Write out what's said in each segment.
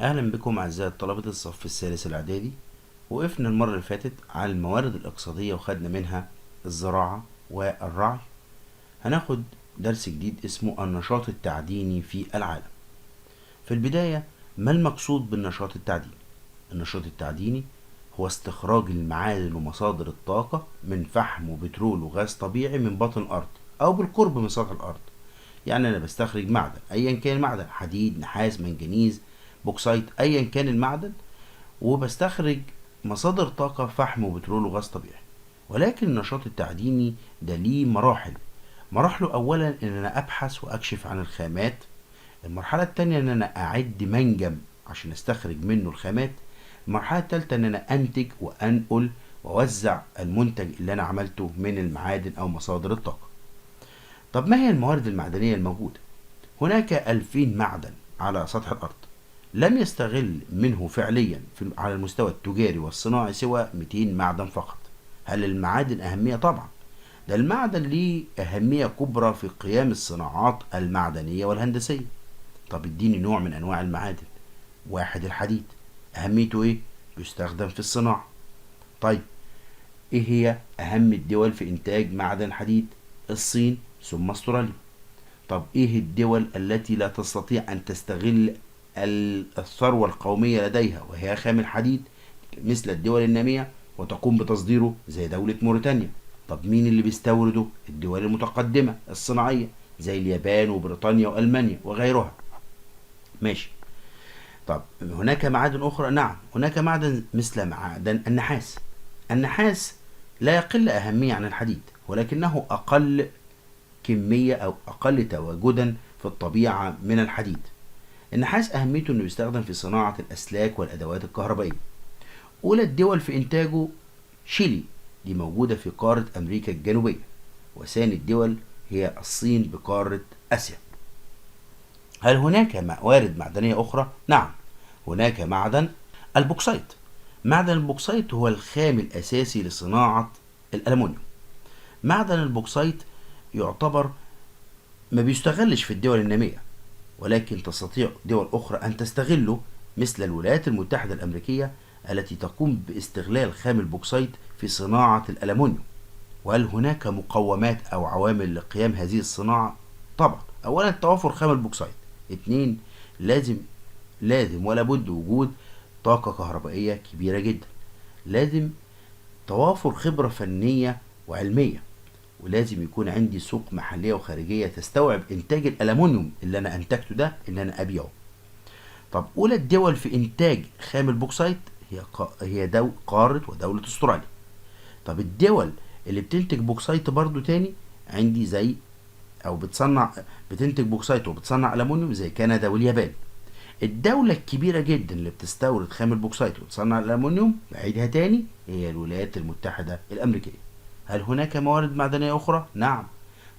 أهلا بكم أعزائي طلبة الصف الثالث الإعدادي. وقفنا المرة اللي فاتت على الموارد الاقتصادية وخدنا منها الزراعة والرعي. هناخد درس جديد اسمه النشاط التعديني في العالم. في البداية، ما المقصود بالنشاط التعديني؟ النشاط التعديني هو استخراج المعادن ومصادر الطاقة من فحم وبترول وغاز طبيعي من بطن الأرض أو بالقرب من سطح الأرض. يعني أنا بستخرج معدن أيا كان المعدن، حديد، نحاس، منجنيز، بوكسايت، أيا كان المعدن، وبستخرج مصادر طاقة فحم وبترول وغاز طبيعي. ولكن النشاط التعديني ده ليه مراحل. مراحله أولا إن أنا أبحث وأكشف عن الخامات. المرحلة التانية إن أنا أعد منجم عشان أستخرج منه الخامات. المرحلة التالتة إن أنا أنتج وأنقل وأوزع المنتج اللي أنا عملته من المعادن أو مصادر الطاقة. طب ما هي الموارد المعدنية الموجودة؟ هناك 2000 معدن على سطح الأرض، لم يستغل منه فعليا على المستوى التجاري والصناعي سوى 200 معدن فقط. هل المعادن أهمية؟ طبعا. ده المعدن ليه أهمية كبرى في قيام الصناعات المعدنية والهندسية. طب اديني نوع من أنواع المعادن. واحد، الحديد. أهميته إيه؟ يستخدم في الصناعة. طيب، إيه هي أهم الدول في إنتاج معدن الحديد؟ الصين ثم استراليا. طب ايه الدول التي لا تستطيع ان تستغل الثروة القومية لديها وهي خام الحديد مثل الدول النامية وتقوم بتصديره زي دولة موريتانيا؟ طب مين اللي بيستورده؟ الدول المتقدمة الصناعية زي اليابان وبريطانيا وألمانيا وغيرها. ماشي. طب هناك معادن أخرى؟ نعم، هناك معدن مثل معدن النحاس. النحاس لا يقل أهمية عن الحديد، ولكنه أقل كمية أو أقل تواجدا في الطبيعة من الحديد. النحاس أهميته أنه يستخدم في صناعة الأسلاك والأدوات الكهربائية. أولى الدول في إنتاجه شيلي، دي موجودة في قارة أمريكا الجنوبية. وثاني الدول هي الصين بقارة آسيا. هل هناك موارد معدنية أخرى؟ نعم، هناك معدن البوكسايت. معدن البوكسايت هو الخام الأساسي لصناعة الألمنيوم. معدن البوكسايت يعتبر ما بيستغلش في الدول النامية، ولكن تستطيع دول أخرى أن تستغله مثل الولايات المتحدة الأمريكية التي تقوم باستغلال خام البوكسايت في صناعة الألمنيوم. وهل هناك مقومات أو عوامل لقيام هذه الصناعة؟ طبعا. أولا توافر خام البوكسايت. اتنين، لازم ولا بد وجود طاقة كهربائية كبيرة جدا. لازم توافر خبرة فنية وعلمية. ولازم يكون عندي سوق محلية وخارجية تستوعب إنتاج الألمنيوم اللي أنا أنتجته ده اللي أنا أبيعه. طب أولى الدول في إنتاج خام البوكسايت هي قارة ودولة أستراليا. طب الدول اللي بتنتج بوكسايت برضو تاني عندي زي أو بتنتج بوكسايت وبتصنع ألمنيوم زي كندا واليابان. الدولة الكبيرة جدا اللي بتستورد خام البوكسايت وتصنع الألمنيوم بعيدها تاني هي الولايات المتحدة الأمريكية. هل هناك موارد معدنية أخرى؟ نعم،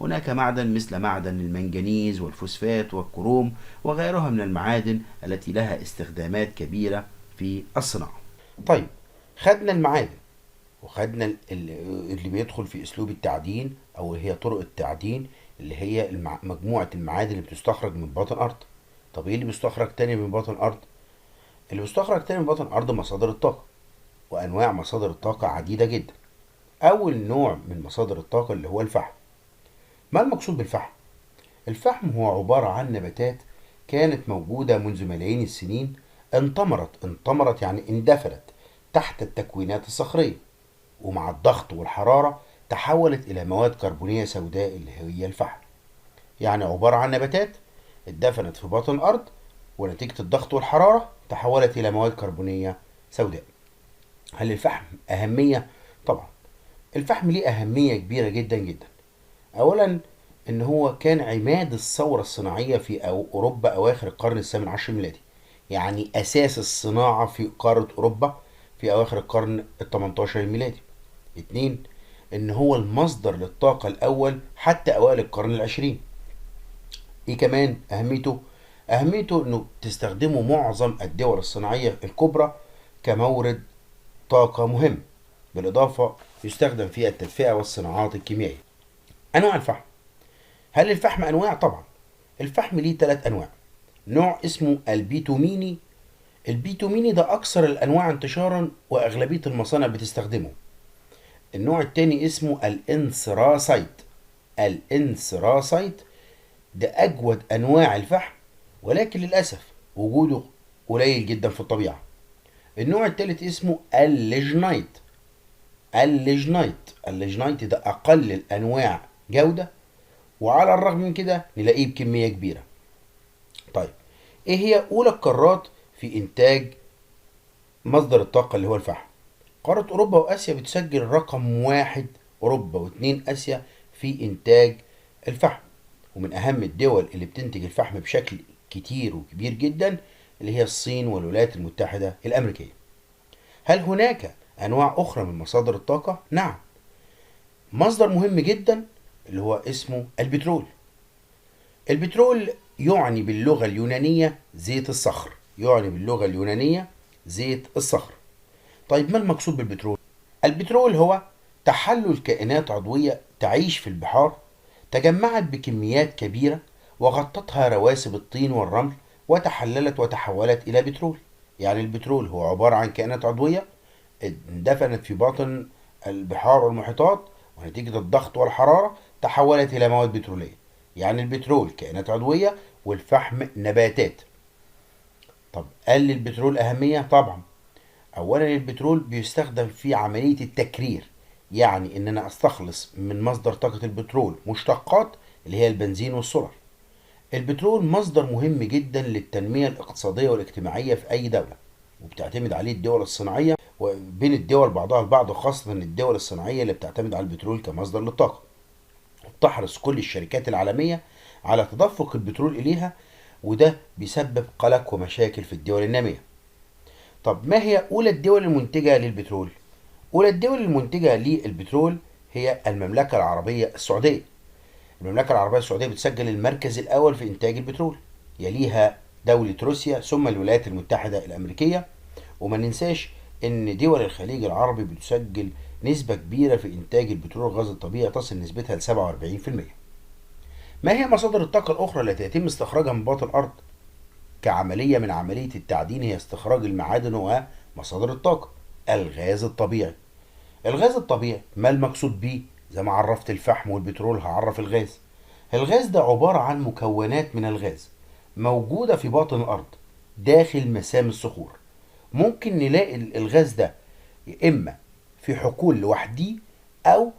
هناك معدن مثل معدن المنجنيز والفوسفات والكروم وغيرها من المعادن التي لها استخدامات كبيرة في الصناعة. طيب، خدنا المعادن وخدنا اللي بيدخل في اسلوب التعدين او هي طرق التعدين اللي هي مجموعة المعادن اللي بتستخرج من باطن الارض. طب ايه اللي بيستخرج تاني من باطن الارض؟ اللي بيستخرج تاني من باطن الارض مصادر الطاقة. وانواع مصادر الطاقة عديدة جدا. اول نوع من مصادر الطاقة اللي هو الفحم. ما المقصود بالفحم؟ الفحم هو عبارة عن نباتات كانت موجودة منذ ملايين السنين، انطمرت يعني اندفنت تحت التكوينات الصخرية، ومع الضغط والحرارة تحولت إلى مواد كربونية سوداء اللي هي الفحم. يعني عبارة عن نباتات اتدفنت في باطن الأرض، ونتيجة الضغط والحرارة تحولت إلى مواد كربونية سوداء. هل الفحم أهمية؟ طبعا. الفحم ليه أهمية كبيرة جدا جدا. أولا، إن هو كان عماد الثورة الصناعية في أوروبا أواخر القرن الثامن عشر الميلادي. يعني أساس الصناعة في قارة أوروبا في أواخر القرن التمنتاشر الميلادي. اتنين، ان هو المصدر للطاقة الاول حتى اوائل القرن العشرين. ايه كمان اهميته؟ اهميته انه تستخدمه معظم الدول الصناعية الكبرى كمورد طاقة مهم. بالاضافة يستخدم في التدفئة والصناعات الكيميائية. انواع الفحم. هل الفحم انواع؟ طبعا. الفحم ليه ثلاث انواع. نوع اسمه البيتوميني، البيتوميني ده أكثر الأنواع انتشارا وأغلبية المصانع بتستخدمه. النوع التاني اسمه الانثراسايت. الانثراسايت ده أجود أنواع الفحم، ولكن للأسف وجوده قليل جدا في الطبيعة. النوع التالت اسمه الليجنايت. الليجنايت ده أقل الأنواع جودة، وعلى الرغم من كده نلاقيه بكمية كبيرة. طيب، ايه هي أولى القارات في إنتاج مصدر الطاقة اللي هو الفحم؟ قارة أوروبا وآسيا بتسجل رقم واحد، أوروبا واتنين آسيا، في إنتاج الفحم. ومن أهم الدول اللي بتنتج الفحم بشكل كتير وكبير جدا اللي هي الصين والولايات المتحدة الأمريكية. هل هناك أنواع أخرى من مصادر الطاقة؟ نعم. مصدر مهم جدا اللي هو اسمه البترول. البترول يعني باللغة اليونانية زيت الصخر. يعني باللغة اليونانية زيت الصخر. طيب، ما المقصود بالبترول؟ البترول هو تحلل كائنات عضوية تعيش في البحار، تجمعت بكميات كبيرة وغطتها رواسب الطين والرمل، وتحللت وتحولت إلى بترول. يعني البترول هو عبارة عن كائنات عضوية اندفنت في باطن البحار والمحيطات، ونتيجة الضغط والحرارة تحولت إلى مواد بترولية. يعني البترول كائنات عضوية والفحم نباتات. طب، قال لي البترول أهمية؟ طبعا. أولا، البترول بيستخدم في عملية التكرير، يعني إن أنا أستخلص من مصدر طاقة البترول مشتقات اللي هي البنزين والسولر. البترول مصدر مهم جدا للتنمية الاقتصادية والاجتماعية في أي دولة، وبتعتمد عليه الدول الصناعية وبين الدول بعضها البعض، خاصة الدول الصناعية اللي بتعتمد على البترول كمصدر للطاقة. وبتحرص كل الشركات العالمية على تدفق البترول إليها، وده بيسبب قلق ومشاكل في الدول النامية. طب، ما هي أولى الدول المنتجة للبترول؟ أولى الدول المنتجة للبترول هي المملكة العربية السعودية. المملكة العربية السعودية بتسجل المركز الأول في إنتاج البترول، يليها دولة روسيا، ثم الولايات المتحدة الأمريكية. وما ننساش إن دول الخليج العربي بتسجل نسبة كبيرة في إنتاج البترول والغاز الطبيعي، تصل نسبتها ل 47%. ما هي مصادر الطاقة الأخرى التي يتم استخراجها من باطن الأرض كعملية من عملية التعدين؟ هي استخراج المعادن ومصادر الطاقة. الغاز الطبيعي. الغاز الطبيعي ما المقصود بيه؟ زي ما عرفت الفحم والبترول هعرف الغاز. الغاز ده عبارة عن مكونات من الغاز موجودة في باطن الأرض داخل مسام الصخور. ممكن نلاقي الغاز ده إما في حقول لوحديه أو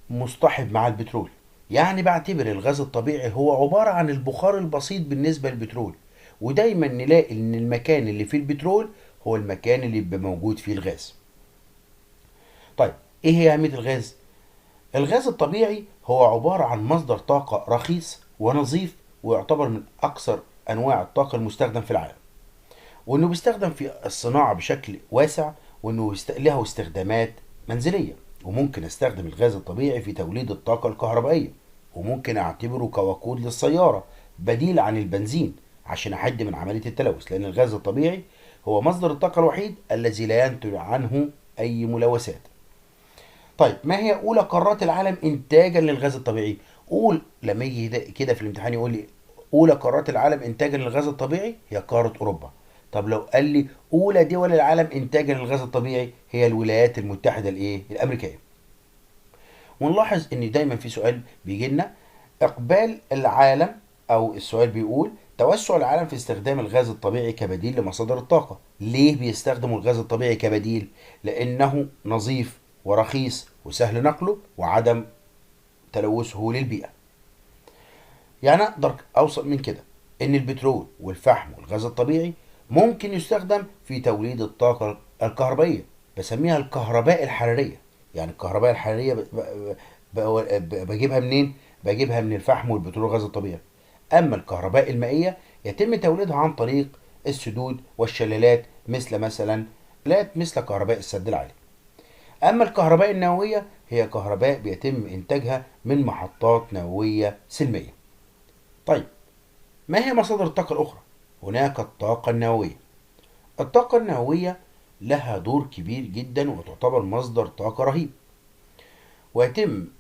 مصطحب مع البترول. يعني بعتبر الغاز الطبيعي هو عبارة عن البخار البسيط بالنسبة للبترول، ودايما نلاقي ان المكان اللي فيه البترول هو المكان اللي بيبقى موجود فيه الغاز. طيب، ايه هي اهمية الغاز؟ الغاز الطبيعي هو عبارة عن مصدر طاقة رخيص ونظيف، ويعتبر من اكثر انواع الطاقة المستخدم في العالم، وانه بيستخدم في الصناعة بشكل واسع، وانه له استخدامات منزلية. وممكن استخدم الغاز الطبيعي في توليد الطاقة الكهربائية، وممكن اعتبره كوقود للسيارة بديل عن البنزين عشان احد من عملية التلوث، لان الغاز الطبيعي هو مصدر الطاقة الوحيد الذي لا ينتج عنه اي ملوثات. طيب، ما هي اولى قارات العالم انتاجا للغاز الطبيعي؟ قول لما يجي كده في الامتحان يقول لي اولى قارات العالم انتاجا للغاز الطبيعي هي قارة اوروبا. طب لو قال لي اولى دول العالم انتاجا للغاز الطبيعي هي الولايات المتحدة الامريكية. ونلاحظ ان دايما في سؤال بيجي لنا، اقبال العالم، او السؤال بيقول توسع العالم في استخدام الغاز الطبيعي كبديل لمصادر الطاقة. ليه بيستخدموا الغاز الطبيعي كبديل؟ لانه نظيف ورخيص وسهل نقله وعدم تلوثه للبيئة. يعني اقدر اوصل من كده ان البترول والفحم والغاز الطبيعي ممكن يستخدم في توليد الطاقة الكهربائية، بسميها الكهرباء الحرارية. يعني الكهرباء الحرارية بجيبها منين؟ بجيبها من الفحم والبترول والغاز الطبيعي. اما الكهرباء المائية يتم توليدها عن طريق السدود والشلالات، مثل كهرباء السد العالي. اما الكهرباء النووية هي كهرباء بيتم انتاجها من محطات نووية سلمية. طيب، ما هي مصادر الطاقة الأخرى؟ هناك الطاقة النووية. الطاقة النووية لها دور كبير جدا وتعتبر مصدر طاقة رهيب،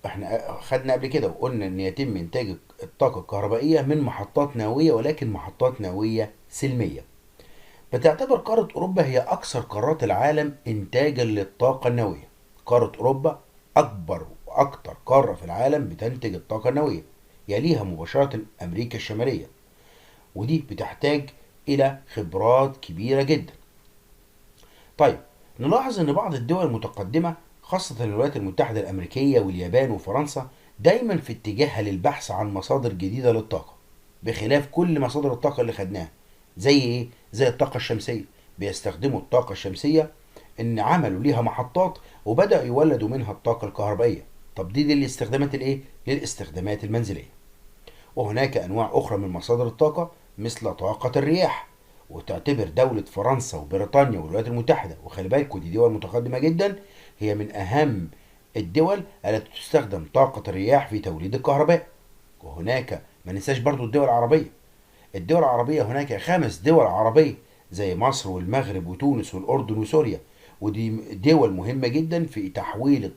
احنا خدنا قبل كده وقلنا ان يتم انتاج الطاقة الكهربائية من محطات نووية، ولكن محطات نووية سلمية. بتعتبر قارة أوروبا هي أكثر قارات العالم إنتاجا للطاقة النووية. قارة أوروبا أكبر وأكثر قارة في العالم بتنتج الطاقة النووية، يليها مباشرة أمريكا الشمالية، ودي بتحتاج إلى خبرات كبيرة جدا. طيب، نلاحظ أن بعض الدول المتقدمة خاصة الولايات المتحدة الأمريكية واليابان وفرنسا دايما في اتجاهها للبحث عن مصادر جديدة للطاقة، بخلاف كل مصادر الطاقة اللي خدناها. زي ايه؟ زي الطاقة الشمسية. بيستخدموا الطاقة الشمسية ان عملوا ليها محطات وبدأوا يولدوا منها الطاقة الكهربائية. طب دي للاستخدامات الايه؟ للاستخدامات المنزلية. وهناك انواع اخرى من مصادر الطاقة مثل طاقة الرياح. وتعتبر دولة فرنسا وبريطانيا والولايات المتحدة، وخلي بالكوا دي دول متقدمة جدا، هي من أهم الدول التي تستخدم طاقة الرياح في توليد الكهرباء. وهناك ما ننساش برضو الدول العربية. الدول العربية هناك 5 دول عربية زي مصر والمغرب وتونس والأردن وسوريا، ودي دول مهمة جدا في تحويل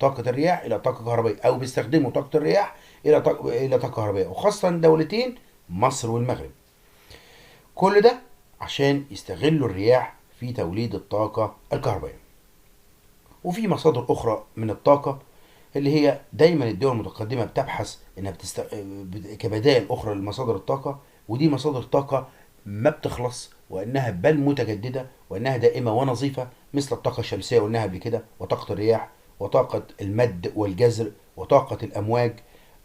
طاقة الرياح إلى طاقة كهربائية، أو بيستخدموا طاقة الرياح إلى طاقة كهربائية، وخاصة دولتين مصر والمغرب. كل ده عشان يستغلوا الرياح في توليد الطاقة الكهربائية. وفي مصادر أخرى من الطاقة اللي هي دايما الدول المتقدمة بتبحث انها كبدائل اخرى لمصادر الطاقة، ودي مصادر طاقة ما بتخلص، وانها بل متجددة، وانها دائمة ونظيفة، مثل الطاقة الشمسية قلناها قبل كده، وطاقة الرياح، وطاقة المد والجزر، وطاقة الامواج.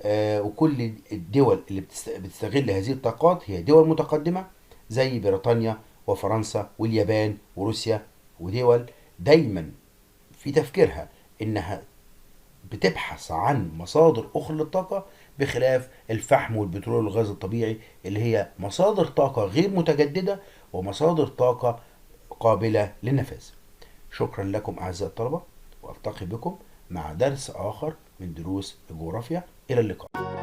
وكل الدول اللي بتستغل هذه الطاقات هي دول متقدمة زي بريطانيا وفرنسا واليابان وروسيا، ودول دايما في تفكيرها انها بتبحث عن مصادر أخرى للطاقة، بخلاف الفحم والبترول والغاز الطبيعي اللي هي مصادر طاقة غير متجددة ومصادر طاقة قابلة للنفاذ. شكرا لكم أعزائي الطلبة، وألتقي بكم مع درس آخر من دروس الجغرافيا. إلى اللقاء.